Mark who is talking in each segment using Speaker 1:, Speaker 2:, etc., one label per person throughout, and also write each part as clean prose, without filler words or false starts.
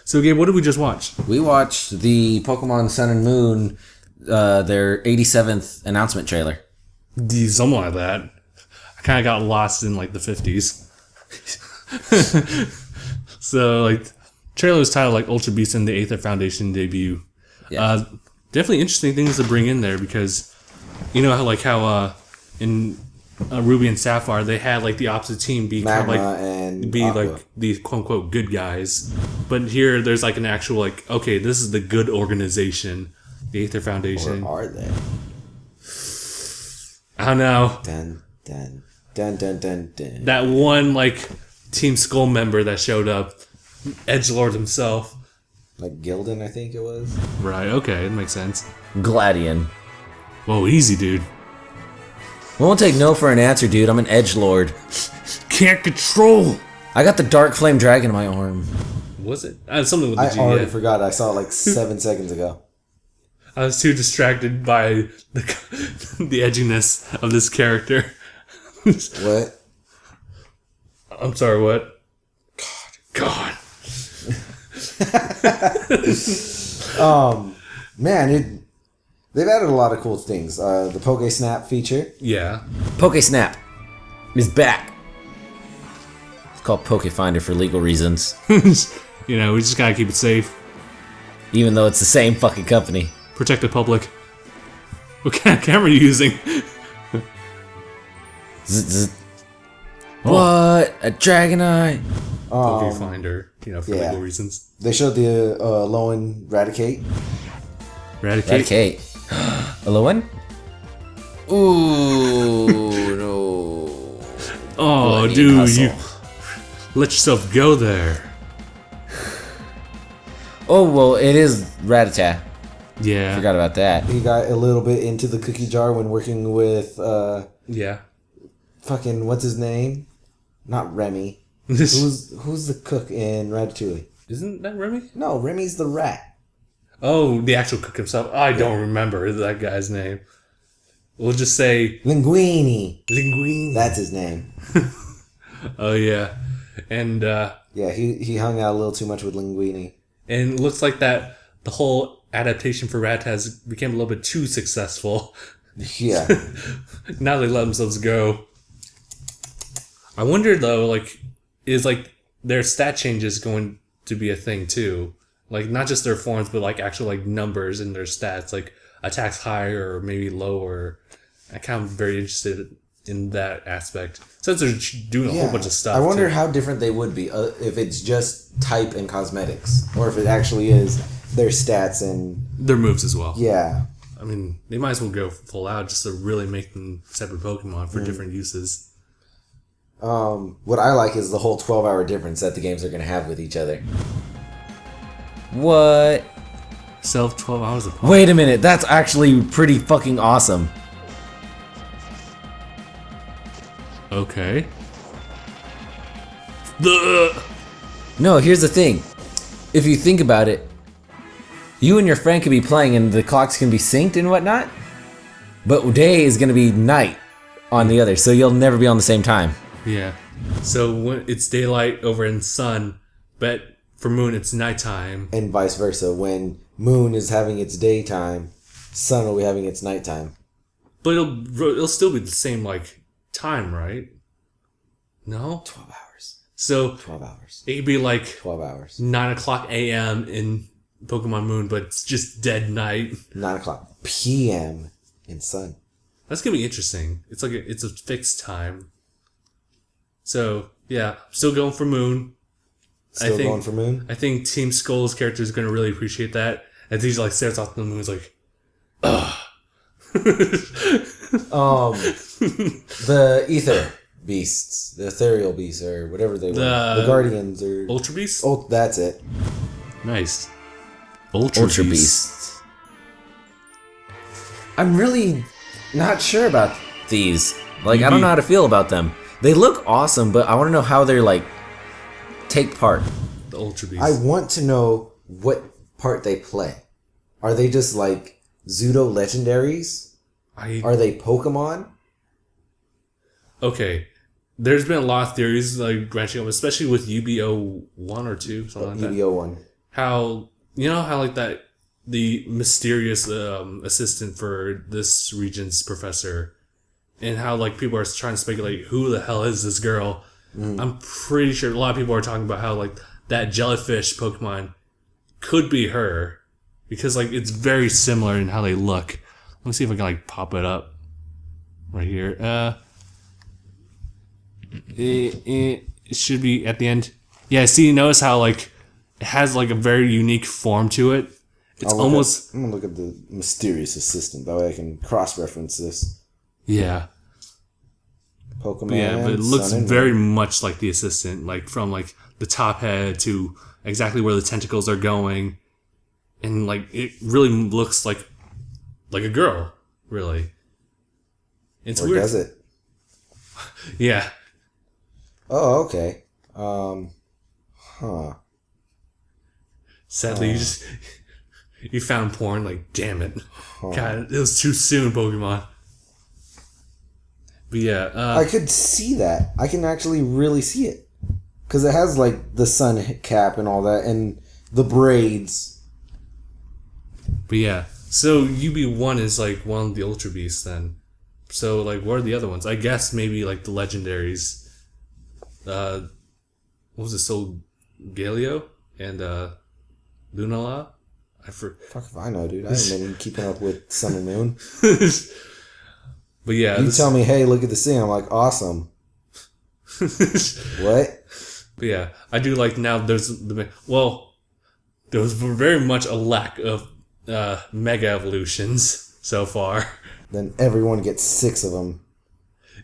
Speaker 1: So, Gabe, what did we just watch?
Speaker 2: We watched the Pokemon Sun and Moon, their 87th announcement trailer.
Speaker 1: Something like that. I kind of got lost in like the 50s. So, like, trailer was titled like Ultra Beast and the Aether Foundation debut. Yeah. Definitely interesting things to bring in there because you know how in Ruby and Sapphire they had like the opposite team be kind of like like the quote unquote good guys, but here there's like an actual like okay, this is the good organization, the Aether Foundation.
Speaker 2: Or are they?
Speaker 1: I don't know.
Speaker 2: Dun, dun, dun, dun, dun, dun.
Speaker 1: That one like Team Skull member that showed up, Edgelord himself.
Speaker 2: Like Gildan, I think it was.
Speaker 1: Right. Okay, it makes sense.
Speaker 2: Gladian.
Speaker 1: Whoa, easy, dude.
Speaker 2: Won't take no for an answer, dude. I'm an edgelord.
Speaker 1: Can't control.
Speaker 2: I got the Dark Flame Dragon in my arm.
Speaker 1: Was it? Something with the G.
Speaker 3: I already forgot. I saw it like 7 seconds ago.
Speaker 1: I was too distracted by the edginess of this character.
Speaker 3: What?
Speaker 1: I'm sorry, what? God.
Speaker 3: Man, they've added a lot of cool things. The Poke Snap feature.
Speaker 1: Yeah.
Speaker 2: Poke Snap is back. It's called Poke Finder for legal reasons.
Speaker 1: You know, we just gotta keep it safe.
Speaker 2: Even though it's the same fucking company.
Speaker 1: Protect the public. What kind of camera are you using?
Speaker 2: What? A Dragonite?
Speaker 1: Poke Finder, you know, for legal reasons.
Speaker 3: They showed the Lowen Raticate.
Speaker 1: Raticate.
Speaker 2: A low one? Ooh, no.
Speaker 1: Oh, dude, you let yourself go there.
Speaker 2: Oh, well, it is Rattata.
Speaker 1: Yeah.
Speaker 2: Forgot about that.
Speaker 3: He got a little bit into the cookie jar when working with
Speaker 1: Yeah.
Speaker 3: fucking what's his name? Not Remy. Who's the cook in Ratatouille?
Speaker 1: Isn't that Remy?
Speaker 3: No, Remy's the rat.
Speaker 1: Oh, the actual cook himself. I don't remember that guy's name. We'll just say
Speaker 3: Linguini.
Speaker 1: Linguini.
Speaker 3: That's his name.
Speaker 1: Oh yeah, and
Speaker 3: Yeah, he hung out a little too much with Linguini.
Speaker 1: and it looks like that the whole adaptation for Rat has became a little bit too successful.
Speaker 3: Yeah.
Speaker 1: Now they let themselves go. I wonder though, like, is like their stat changes going to be a thing too? Like not just their forms, but like actual like numbers in their stats, like attacks higher or maybe lower. I kind of very interested in that aspect since they're doing a whole bunch of stuff.
Speaker 3: I wonder how different they would be if it's just type and cosmetics, or if it actually is their stats and
Speaker 1: their moves as well.
Speaker 3: Yeah.
Speaker 1: I mean, they might as well go full out just to really make them separate Pokemon for different uses.
Speaker 3: What I like is the whole 12-hour difference that the games are going to have with each other.
Speaker 2: What?
Speaker 1: 12 hours apart.
Speaker 2: Wait a minute, that's actually pretty fucking awesome.
Speaker 1: Okay.
Speaker 2: No, here's the thing. If you think about it, you and your friend could be playing and the clocks can be synced and whatnot, but day is going to be night on the other, so you'll never be on the same time.
Speaker 1: Yeah. So when it's daylight over in sun, but for Moon it's nighttime.
Speaker 3: And vice versa. When Moon is having its daytime, Sun will be having its nighttime.
Speaker 1: But it'll still be the same like time, right? No?
Speaker 3: 12 hours.
Speaker 1: So
Speaker 3: 12 hours.
Speaker 1: it'd be like
Speaker 3: 12 hours.
Speaker 1: 9:00 a.m. in Pokemon Moon, but it's just dead night.
Speaker 3: 9 o'clock p.m. in Sun.
Speaker 1: That's gonna be interesting. It's like it's a fixed time. So yeah, still going for Moon.
Speaker 3: Still going for Moon?
Speaker 1: I think Team Skull's character is going to really appreciate that. As he like stares off the moon, he's like, ugh.
Speaker 3: The Aether beasts, the ethereal beasts, or whatever they were. The Guardians, or
Speaker 1: Ultra Beast?
Speaker 3: Oh, that's it.
Speaker 1: Nice.
Speaker 2: Ultra Beasts. I'm really not sure about these. Like, I don't know how to feel about them. They look awesome, but I want to know how they're like take part.
Speaker 1: The Ultra Beast.
Speaker 3: I want to know what part they play. Are they just like pseudo legendaries? Are they Pokemon?
Speaker 1: Okay. There's been a lot of theories like branching up, especially with UBO 1 or 2, something like that.
Speaker 3: UBO 1.
Speaker 1: how like that the mysterious assistant for this region's professor, and how like people are trying to speculate who the hell is this girl. I'm pretty sure a lot of people are talking about how like that jellyfish Pokemon could be her, because like it's very similar in how they look. Let me see if I can like pop it up right here. It should be at the end. Yeah, see, notice how like it has like a very unique form to it. It's almost.
Speaker 3: I'm gonna look at the mysterious assistant. That way I can cross-reference this.
Speaker 1: Yeah.
Speaker 3: Pokemon.
Speaker 1: But it looks very much like the assistant, like from like the top head to exactly where the tentacles are going, and like it really looks like a girl, really. It's
Speaker 3: or
Speaker 1: weird.
Speaker 3: Does it?
Speaker 1: Yeah.
Speaker 3: Oh, okay.
Speaker 1: Sadly, you found porn. Like, damn it, God, it was too soon, Pokemon. But yeah,
Speaker 3: I could see that. I can actually really see it because it has like the sun cap and all that, and the braids.
Speaker 1: But yeah, so UB1 is like one of the Ultra Beasts then. So like, what are the other ones? I guess maybe like the legendaries. What was it? Solgaleo and Lunala.
Speaker 3: Fuck if I know, dude. I haven't been keeping up with Sun and Moon.
Speaker 1: But yeah,
Speaker 3: you tell me, hey, look at this thing. I'm like, awesome. What?
Speaker 1: But yeah, I do like now. There was very much a lack of mega evolutions so far.
Speaker 3: Then everyone gets 6 of them.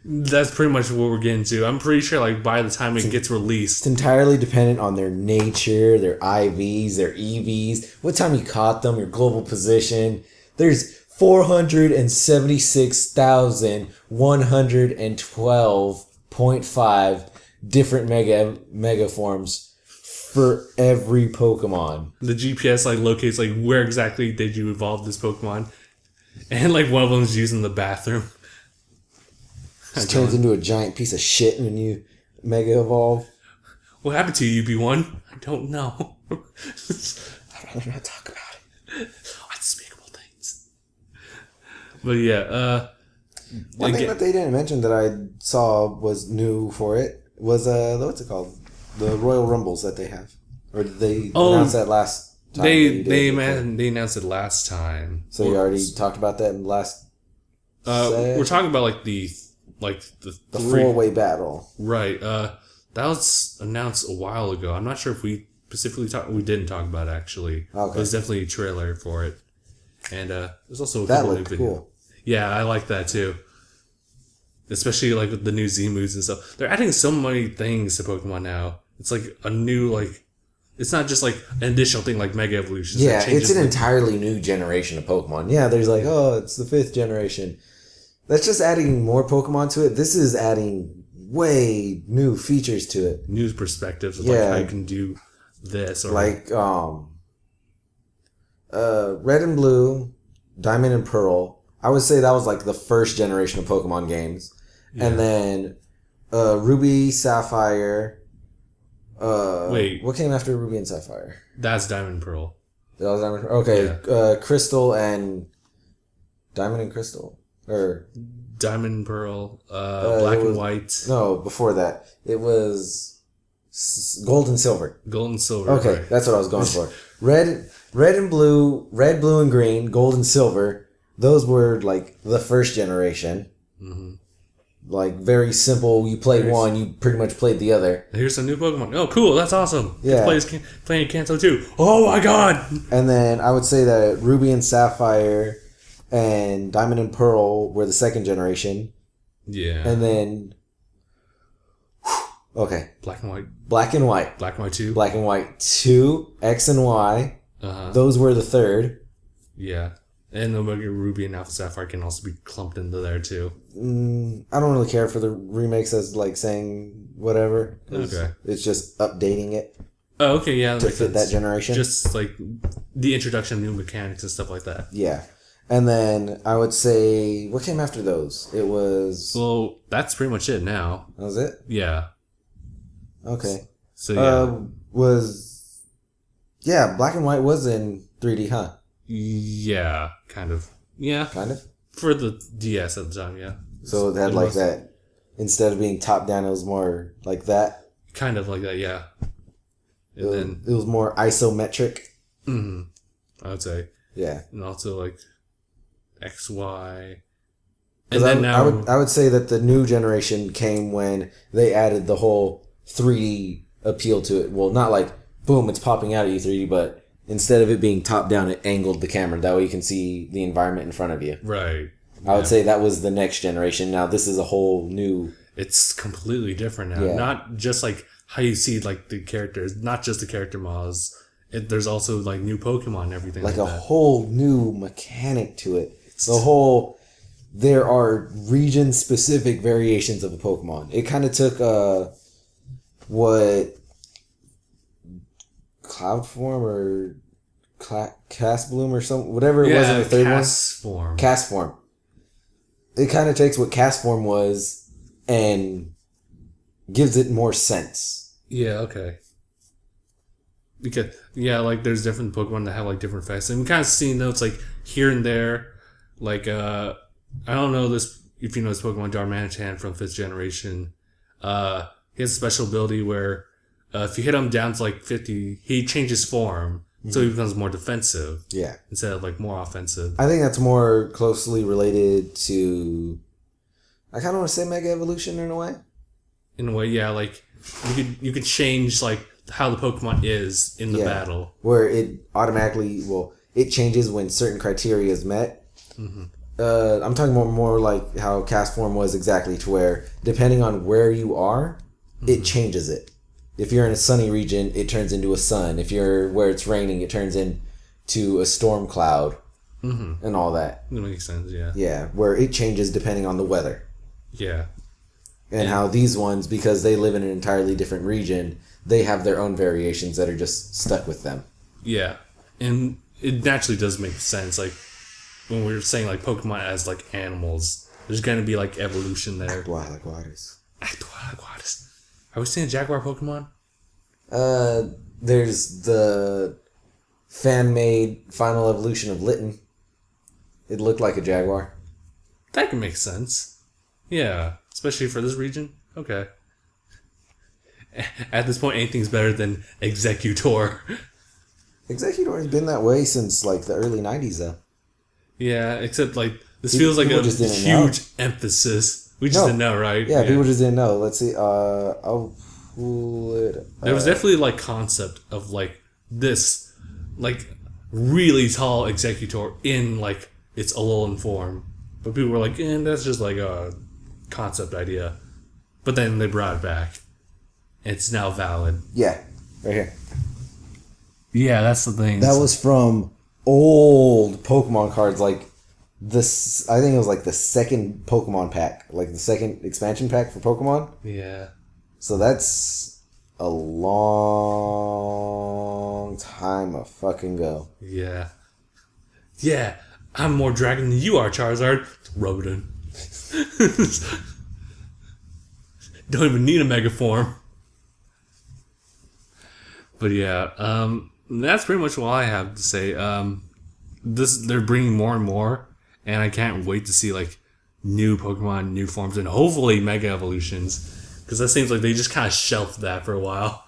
Speaker 1: That's pretty much what we're getting to. I'm pretty sure like by the time it gets released,
Speaker 3: it's entirely dependent on their nature, their IVs, their EVs, what time you caught them, your global position. There's 476,112.5 different mega forms for every Pokemon.
Speaker 1: The GPS like locates like where exactly did you evolve this Pokemon, and like one of them is using the bathroom.
Speaker 3: It turns into a giant piece of shit when you mega evolve.
Speaker 1: What happened to you, UB1? I don't know.
Speaker 3: I'd rather not talk about it.
Speaker 1: Unspeakable things. But yeah,
Speaker 3: one thing that they didn't mention that I saw was new for it was what's it called? The Royal Rumbles that they have, or did they announce that last time?
Speaker 1: They announced it last time.
Speaker 3: So you already talked about that in the last.
Speaker 1: We're talking about like the
Speaker 3: 4-way battle,
Speaker 1: right? That was announced a while ago. I'm not sure if we specifically we didn't talk about it actually. Okay. It was definitely a trailer for it, and there's also a couple new videos. Cool. Yeah, I like that too. Especially like with the new Z moves and stuff. They're adding so many things to Pokemon now. It's like a new like. It's not just like an additional thing like Mega Evolutions.
Speaker 3: Yeah, it's an entirely new generation of Pokemon. Yeah, there's like, oh, it's the 5th generation. That's just adding more Pokemon to it. This is adding way new features to it.
Speaker 1: New perspectives of like how you can do this. Or
Speaker 3: like Red and Blue, Diamond and Pearl. I would say that was like the first generation of Pokemon games. Yeah. And then Ruby, Sapphire.
Speaker 1: Wait.
Speaker 3: What came after Ruby and Sapphire?
Speaker 1: That's Diamond and Pearl.
Speaker 3: That was Diamond and Pearl? Okay. Yeah. Crystal and... Diamond and Crystal? Or...
Speaker 1: Diamond and Pearl. Black and White.
Speaker 3: No, before that. It was... Gold and Silver.
Speaker 1: Gold and Silver.
Speaker 3: Okay, right. That's what I was going for. Red and Blue, Red, Blue, and Green, Gold and Silver. Those were like the first generation. Mm-hmm. Like very simple. You played one, you pretty much played the other.
Speaker 1: Here's some new Pokemon. Oh, cool! That's awesome. Yeah. Playing Kanto too. Oh my god!
Speaker 3: And then I would say that Ruby and Sapphire and Diamond and Pearl were the second generation.
Speaker 1: Yeah.
Speaker 3: And then. Okay.
Speaker 1: Black and White.
Speaker 3: Black and White.
Speaker 1: Black and White 2.
Speaker 3: Black and White 2, X and Y. Those were the third.
Speaker 1: Yeah. And Omega Ruby and Alpha Sapphire can also be clumped into there too.
Speaker 3: I don't really care for the remakes as like saying whatever. Okay. It's just updating it.
Speaker 1: Oh, okay, yeah.
Speaker 3: To fit that generation.
Speaker 1: Just like the introduction of new mechanics and stuff like that.
Speaker 3: Yeah. And then I would say, what came after those? It was...
Speaker 1: Well, that's pretty much it now.
Speaker 3: That was it?
Speaker 1: Yeah.
Speaker 3: Okay.
Speaker 1: So, yeah.
Speaker 3: Was Yeah, Black and White was in 3D, huh?
Speaker 1: Yeah, kind of. Yeah,
Speaker 3: Kind of.
Speaker 1: for the DS at the time. Yeah.
Speaker 3: So it had like that. Instead of being top down, it was more like that.
Speaker 1: Kind of like that, yeah. And
Speaker 3: It was more isometric.
Speaker 1: I would say,
Speaker 3: Yeah.
Speaker 1: and also like XY.
Speaker 3: And then I would say that the new generation came when they added the whole 3D appeal to it. Well, not like boom, it's popping out at you 3D, but instead of it being top down, it angled the camera. That way you can see the environment in front of you.
Speaker 1: Right.
Speaker 3: I would say that was the next generation. Now this is a whole new.
Speaker 1: It's completely different now.
Speaker 3: Yeah.
Speaker 1: Not just like how you see like the characters, not just the character models. There's also like new Pokemon and everything.
Speaker 3: Like
Speaker 1: a
Speaker 3: that. Whole new mechanic to it. There are region specific variations of a Pokemon. It kind of took what Cloud Form or Cast Bloom or something, whatever it was in the third one. Cast Form. It kind of takes what Cast Form was and gives it more sense.
Speaker 1: Yeah, okay. Because, yeah, like, there's different Pokemon that have, like, different effects. And we kind of see notes, like, here and there. Like, I don't know if you know this Pokemon, Darmanitan from 5th generation. He has a special ability where if you hit him down to, like, 50, he changes form. So he becomes more defensive. Yeah. Instead of, like, more offensive.
Speaker 3: I think that's more closely related to... I kind of want to say Mega Evolution in a way.
Speaker 1: In a way, yeah. Like, you could change, like, how the Pokemon is in the battle.
Speaker 3: Where it automatically... Well, it changes when certain criteria is met. Mm-hmm. I'm talking more like how Cast Form was exactly, to where, depending on where you are, it changes it. If you're in a sunny region, it turns into a sun. If you're where it's raining, it turns into a storm cloud. Mm-hmm. And all that.
Speaker 1: That makes sense, yeah.
Speaker 3: Yeah, where it changes depending on the weather.
Speaker 1: Yeah.
Speaker 3: And how these ones, because they live in an entirely different region, they have their own variations that are just stuck with them.
Speaker 1: Yeah. And it naturally does make sense. Like, when we were saying, like, Pokemon as, like, animals, there's going to be, like, evolution there.
Speaker 3: Actualaguaris.
Speaker 1: Are we seeing a Jaguar Pokemon?
Speaker 3: There's the fan-made final evolution of Litten. It looked like a Jaguar.
Speaker 1: That can make sense. Yeah. Especially for this region. Okay. At this point, anything's better than Executor.
Speaker 3: Executor has been that way since, like, the early 90s, though.
Speaker 1: Yeah, except, like, this feels like a huge emphasis. We just didn't know, right?
Speaker 3: Yeah, people just didn't know. Let's see. I'll pull it up.
Speaker 1: There was definitely, like, concept of, like, this, like, really tall Executor in, like, its Alolan form. But people were like, that's just, like, a concept idea. But then they brought it back. It's now valid.
Speaker 3: Yeah, right here.
Speaker 1: Yeah, that's the thing.
Speaker 3: That was from old Pokemon cards, like this. I think it was like the second Pokemon pack, like the second expansion pack for Pokemon.
Speaker 1: Yeah.
Speaker 3: So that's a long time of fucking go.
Speaker 1: Yeah. Yeah, I'm more dragon than you are, Charizard. Rub it in. Don't even need a mega form. But yeah, that's pretty much all I have to say. They're bringing more and more, and I can't wait to see like new Pokemon, new forms, and hopefully Mega Evolutions, because that seems like they just kind of shelved that for a while.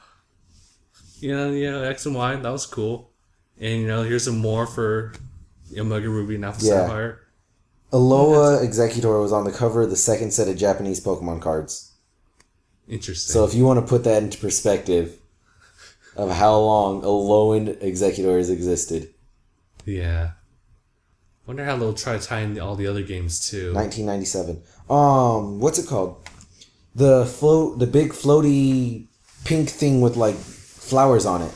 Speaker 1: Yeah, X and Y, that was cool, and here's some more for Omega Ruby and Alpha Sapphire.
Speaker 3: Alola Executor was on the cover of the second set of Japanese Pokemon cards.
Speaker 1: Interesting.
Speaker 3: So if you want to put that into perspective of how long Alolan Executors existed.
Speaker 1: Yeah. Wonder how they'll try to tie in all the other games too.
Speaker 3: 1997. What's it called? The big floaty pink thing with like flowers on it.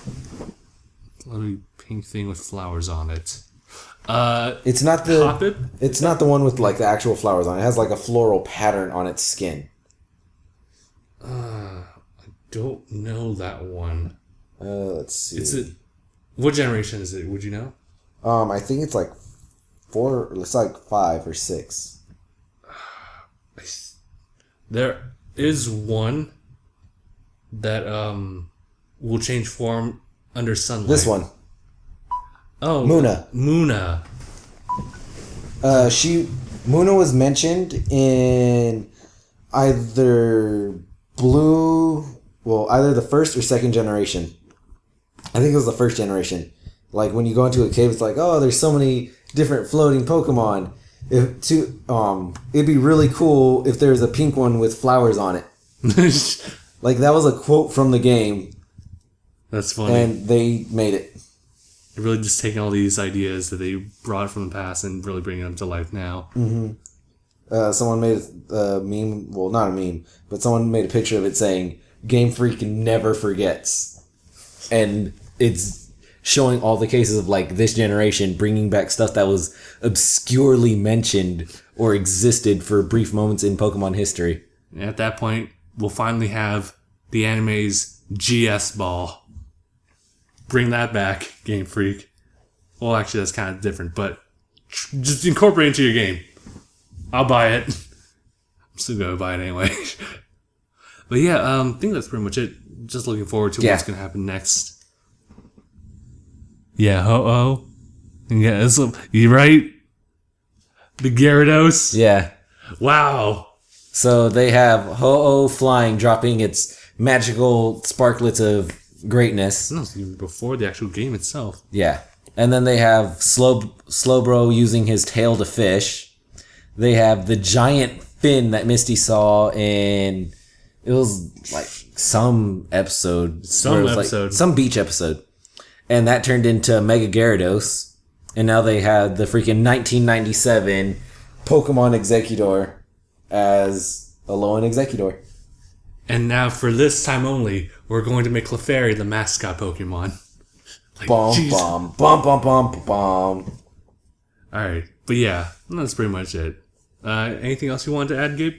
Speaker 1: Floaty pink thing with flowers on it.
Speaker 3: It's not the
Speaker 1: Hoppip?
Speaker 3: It's not the one with like the actual flowers on it. It has like a floral pattern on its skin.
Speaker 1: I don't know that one.
Speaker 3: Let's see.
Speaker 1: What generation is it? Would you know?
Speaker 3: I think it's like 4. It's like 5 or 6.
Speaker 1: There is one that will change form Under sunlight.
Speaker 3: This one.
Speaker 1: Oh,
Speaker 3: Muna.
Speaker 1: Muna.
Speaker 3: Muna was mentioned in either either the first or second generation. I think it was the first generation. Like when you go into a cave, it's like, oh, there's so many different floating Pokemon. It'd be really cool if there's a pink one with flowers on it. Like that was a quote from the game.
Speaker 1: That's funny.
Speaker 3: And they made it.
Speaker 1: They're really just taking all these ideas that they brought from the past and really bringing them to life now.
Speaker 3: Mm-hmm. Someone made a meme. Well, not a meme, but someone made a picture of it saying, Game Freak never forgets. And it's showing all the cases of like this generation bringing back stuff that was obscurely mentioned or existed for brief moments in Pokemon history.
Speaker 1: And at that point, we'll finally have the anime's GS Ball. Bring that back, Game Freak. Well, actually, that's kind of different, but just incorporate it into your game. I'll buy it. I'm still going to buy it anyway. But yeah, I think that's pretty much it. Just looking forward to what's going to happen next. Yeah, Ho-Oh. Yeah, you right? The Gyarados?
Speaker 2: Yeah.
Speaker 1: Wow.
Speaker 2: So they have Ho-Oh flying, dropping its magical sparklets of greatness.
Speaker 1: No, it's even before the actual game itself.
Speaker 2: Yeah. And then they have Slowbro using his tail to fish. They have the giant fin that Misty saw in... It was like some episode. Some beach episode. And that turned into Mega Gyarados. And now they have the freaking 1997 Pokemon Executor as Alolan Executor.
Speaker 1: And now, for this time only, we're going to make Clefairy the mascot Pokemon. Like,
Speaker 3: Bomb.
Speaker 1: Alright, but yeah, that's pretty much it. Anything else you wanted to add, Gabe?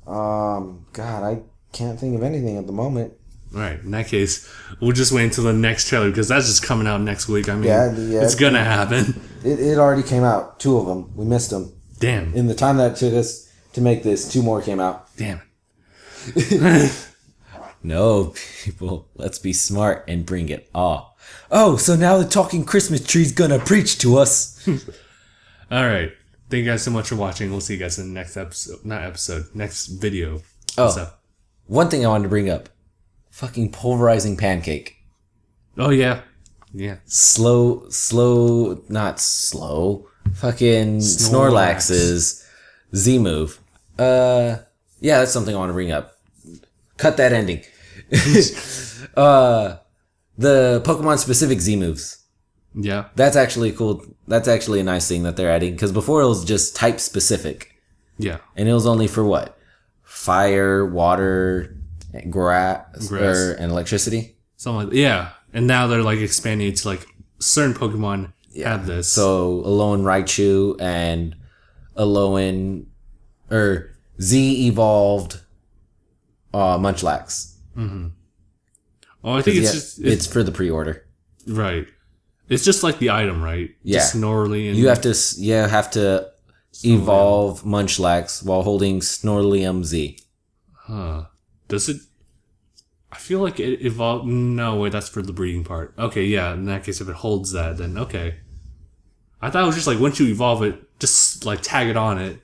Speaker 3: God, I can't think of anything at the moment.
Speaker 1: Alright, in that case, we'll just wait until the next trailer, because that's just coming out next week. I mean, it's gonna happen.
Speaker 3: It already came out. 2 of them. We missed them.
Speaker 1: Damn.
Speaker 3: In the time that it took us to make this, 2 more came out.
Speaker 1: Damn it.
Speaker 2: No, people, let's be smart and bring it all. Oh, so now the talking Christmas tree's gonna preach to us.
Speaker 1: Alright. Thank you guys so much for watching. We'll see you guys in the next episode. Next video.
Speaker 2: One thing I wanted to bring up. Fucking pulverizing pancake.
Speaker 1: Oh, yeah. Yeah.
Speaker 2: Not slow. Fucking Snorlax's Z move. Yeah, that's something I want to bring up. Cut that ending. The Pokemon specific Z moves.
Speaker 1: Yeah.
Speaker 2: That's actually cool. That's actually a nice thing that they're adding, because before it was just type specific.
Speaker 1: Yeah.
Speaker 2: And it was only for what? Fire, water, grass. And electricity.
Speaker 1: Something like that. Yeah. And now they're like expanding it to like certain Pokemon have this.
Speaker 2: So Alolan Raichu and Alolan Z evolved Munchlax.
Speaker 1: Mm-hmm. Oh, I think
Speaker 2: it's for the pre-order.
Speaker 1: Right. It's just like the item, right?
Speaker 2: Yeah.
Speaker 1: Just Snorly and...
Speaker 2: You have to evolve Munchlax while holding Snorlium Z.
Speaker 1: Huh. Does it... I feel like it evolved... No, wait, that's for the breeding part. Okay, yeah, in that case, if it holds that, then okay. I thought it was just like, once you evolve it, just like tag it on it.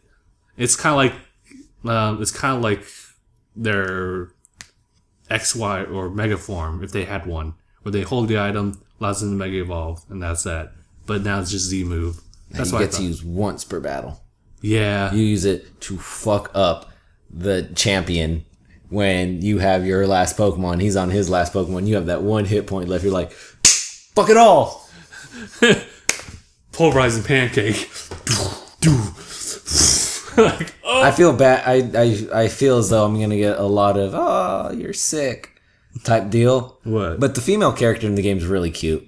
Speaker 1: It's kind of like their XY or Mega form, if they had one, where they hold the item, allows them to Mega Evolve, and that's that. But now it's just Z move. That's
Speaker 2: what you get to use once per battle.
Speaker 1: Yeah.
Speaker 2: You use it to fuck up the champion when you have your last Pokemon. He's on his last Pokemon. You have that 1 hit point left. You're like, fuck it all.
Speaker 1: Pulverizing pancake. Like, oh.
Speaker 2: I feel bad. I feel as though I'm gonna get a lot of "oh, you're sick" type deal.
Speaker 1: What?
Speaker 2: But the female character in the game is really cute.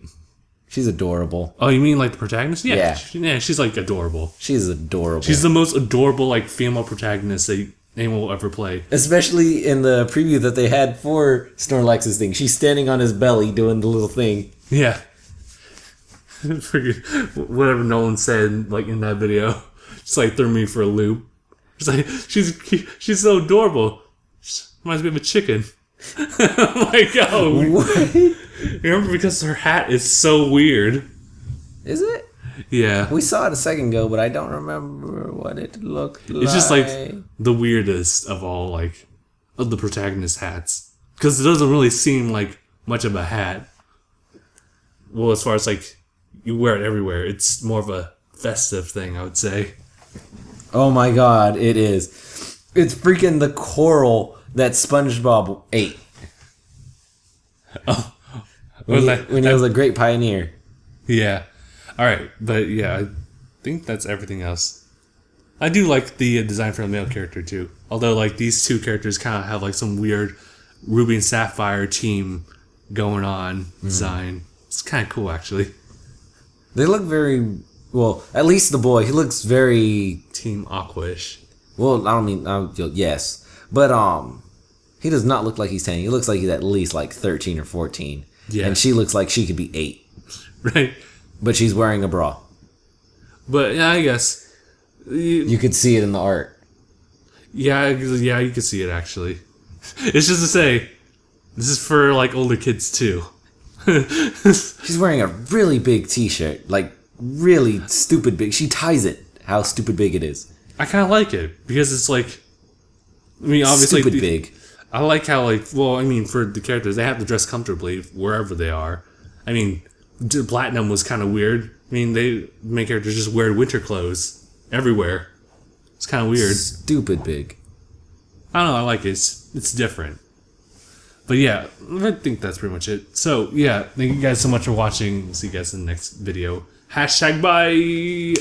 Speaker 2: She's adorable.
Speaker 1: Oh, you mean like the protagonist? Yeah.
Speaker 2: Yeah.
Speaker 1: She's like adorable.
Speaker 2: She's adorable.
Speaker 1: She's the most adorable like female protagonist that anyone will ever play. Especially
Speaker 2: in the preview that they had for Snorlax's thing. She's standing on his belly doing the little thing.
Speaker 1: Yeah. Whatever Nolan said like in that video. Just like threw me for a loop. It's like she's so adorable. She reminds me of a chicken. I'm like, oh, what? Remember, because her hat is so weird.
Speaker 2: Is it?
Speaker 1: Yeah.
Speaker 2: We saw it a second ago, but I don't remember what it looked like.
Speaker 1: It's just like the weirdest of all, like, of the protagonist hats. Because it doesn't really seem like much of a hat. Well, as far as like, you wear it everywhere. It's more of a festive thing, I would say.
Speaker 2: Oh my god, it is. It's freaking the coral that SpongeBob ate.
Speaker 1: Oh.
Speaker 2: When he was a great pioneer.
Speaker 1: Yeah. Alright, but yeah, I think that's everything else. I do like the design for the male character too. Although, like, these two characters kind of have like some weird Ruby and Sapphire team going on design. It's kind of cool, actually.
Speaker 2: They look very... Well, at least the boy, he looks very...
Speaker 1: Team Aqua-ish.
Speaker 2: Well, I don't mean... yes. But, he does not look like he's 10. He looks like he's at least like 13 or 14.
Speaker 1: Yeah.
Speaker 2: And she looks like she could be 8.
Speaker 1: Right.
Speaker 2: But she's wearing a bra.
Speaker 1: But, yeah, I guess.
Speaker 2: You could see it in the art.
Speaker 1: Yeah, you can see it, actually. It's just to say, this is for, like, older kids, too.
Speaker 2: She's wearing a really big t-shirt. Like, really stupid big. She ties it how stupid big it is.
Speaker 1: I kind of like it, because it's like... I mean, obviously...
Speaker 2: Stupid big.
Speaker 1: I like how, like... Well, I mean, for the characters, they have to dress comfortably wherever they are. I mean, Platinum was kind of weird. I mean, the main characters just wear winter clothes everywhere. It's kind of weird.
Speaker 2: Stupid big.
Speaker 1: I don't know, I like it. It's different. But yeah, I think that's pretty much it. So, yeah, thank you guys so much for watching. See you guys in the next video. #bye!